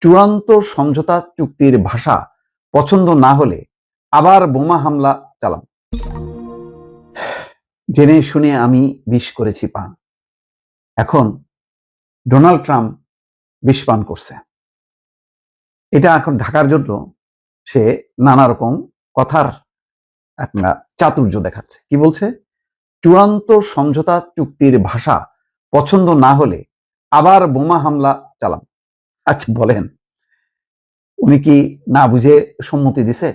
চূড়ান্ত সমঝোতা চুক্তির ভাষা পছন্দ না হলে আবার বোমা হামলা চালাম। জেনে শুনে আমি বিষ করেছি পান। এখন ডোনাল্ড ট্রাম্প বিষ পান করছে। এটা এখন ঢাকার জন্য সে নানা রকম কথার একটা চাতুর্য দেখাচ্ছে। কি বলছে? চূড়ান্ত সমঝোতা চুক্তির ভাষা পছন্দ না হলে আবার বোমা হামলা চালাম। আচ্ছা বলেন, উনি কি না বুঝে সম্মতি দিছে?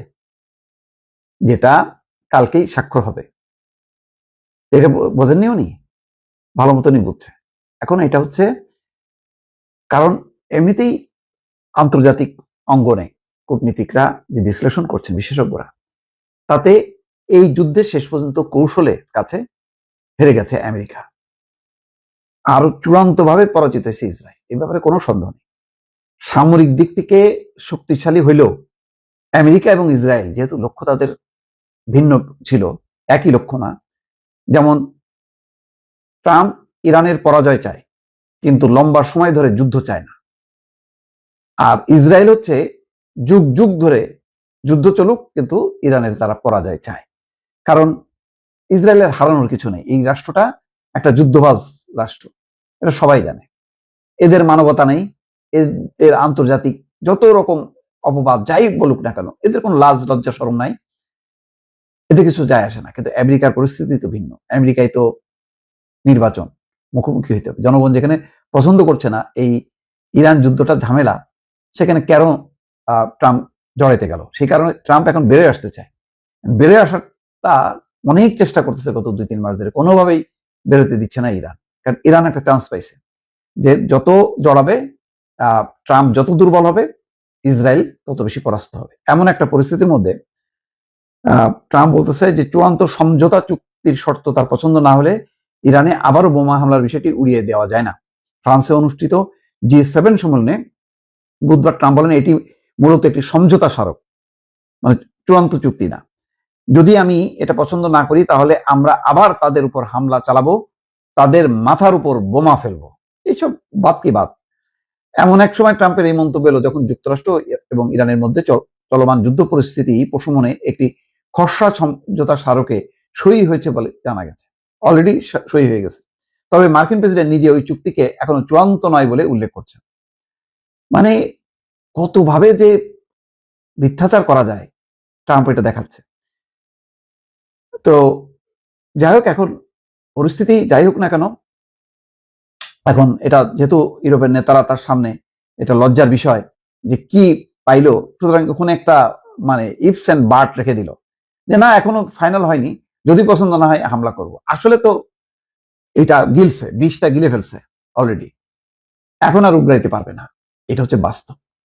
যেটা কালকেই স্বাক্ষর হবে, এটা বোঝেননি উনি? ভালো মতনই বুঝছে। এখন এটা হচ্ছে কারণ এমনিতেই আন্তর্জাতিক অঙ্গনে কূটনীতিকরা যে বিশ্লেষণ করছেন বিশেষজ্ঞরা, তাতে এই যুদ্ধের শেষ পর্যন্ত কৌশলের কাছে হেরে গেছে আমেরিকা, আরো চূড়ান্তভাবে পরাজিত হয়েছে ইসরায়েল। এই ব্যাপারে কোনো সন্দেহ নেই। সামরিক দিক থেকে শক্তিশালী হইলেও আমেরিকা এবং ইসরায়েল যেহেতু লক্ষ্য তাদের ভিন্ন ছিল, একই লক্ষ্য না। যেমন ট্রাম্প ইরানের পরাজয় চায় কিন্তু লম্বা সময় ধরে যুদ্ধ চায় না, আর ইসরায়েল হচ্ছে যুগ যুগ ধরে যুদ্ধ চলুক কিন্তু ইরানের তারা পরাজয় চায়। কারণ ইসরায়েলের হারানোর কিছু নেই, এই রাষ্ট্রটা একটা যুদ্ধবাজ রাষ্ট্র, এটা সবাই জানে। এদের মানবতা নেই, এদের আন্তর্জাতিক যত রকম অপবাদ যাই বলুক না কেন, এদের কোনো লাজ লজ্জা শরম নাই, এতে কিছু যায় আসে না। কিন্তু আমেরিকার পরিস্থিতি তো ভিন্ন। আমেরিকায় তো নির্বাচন, মুখোমুখি হইতে হবে। জনগণ যেখানে পছন্দ করছে না এই ইরান যুদ্ধটা ঝামেলা, সেখানে কেন ট্রাম্প জড়াইতে গেল? সেই কারণে ট্রাম্প এখন বেড়ে আসতে চায়। বেড়ে আসাটা অনেক চেষ্টা করতেছে গত 2-3 মাস ধরে, কোনোভাবেই বেরোতে দিচ্ছে না ইরান। কারণ ইরান একটা চান্স পাইছে যে যত জড়াবে, ট্রাম্প যত দুর্বল হবে, ইসরায়েল তত বেশি পরাস্ত হবে। এমন একটা পরিস্থিতির মধ্যে ট্রাম্প বলতেছে যে চূড়ান্ত সমঝোতা চুক্তির শর্ত তার পছন্দ না হলে ইরানে আবারও বোমা হামলার বিষয়টি উড়িয়ে দেওয়া যায় না। ফ্রান্সে অনুষ্ঠিত G7 সম্মেলনে বুধবার ট্রাম্প বলেন এটি মূলত একটি সমঝোতা স্মারক, মানে চূড়ান্ত চুক্তি না। যদি আমি এটা পছন্দ না করি তাহলে আমরা আবার তাদের উপর হামলা চালাবো, তাদের মাথার উপর বোমা ফেলবো। এইসব বাদ কি বাদ। এমন এক সময় ট্রাম্পের এই মন্তব্য এলো যখন যুক্তরাষ্ট্র এবং ইরানের মধ্যে চলমান যুদ্ধ পরিস্থিতি প্রশমনে একটি খসড়া সমঝোতা স্মারকে সই হয়েছে বলে জানা গেছে। অলরেডি সই হয়ে গেছে। তবে মার্কিন প্রেসিডেন্ট নিজে ওই চুক্তিকে এখনো চূড়ান্ত নয় বলে উল্লেখ করছেন। মানে কতভাবে যে মিথ্যাচার করা যায় ট্রাম্প এটা দেখাচ্ছে। তো যাই হোক, এখন পরিস্থিতি যাই হোক না কেন, এখন এটা যেহেতু ইউরোপের নেতারা তার সামনে এটা লজ্জার বিষয় যে কি পাইলো, সুতরাং ওখানে একটা মানে ইফস এন্ড বাট রেখে দিল যে না এখনো ফাইনাল হয়নি, যদি পছন্দ না হয় হামলা করব। আসলে তো এটা গিলছে, বিষটা গিলে ফেলছে অলরেডি, এখন আর উগড়াইতে পারবে না। এটা হচ্ছে বাস্তব।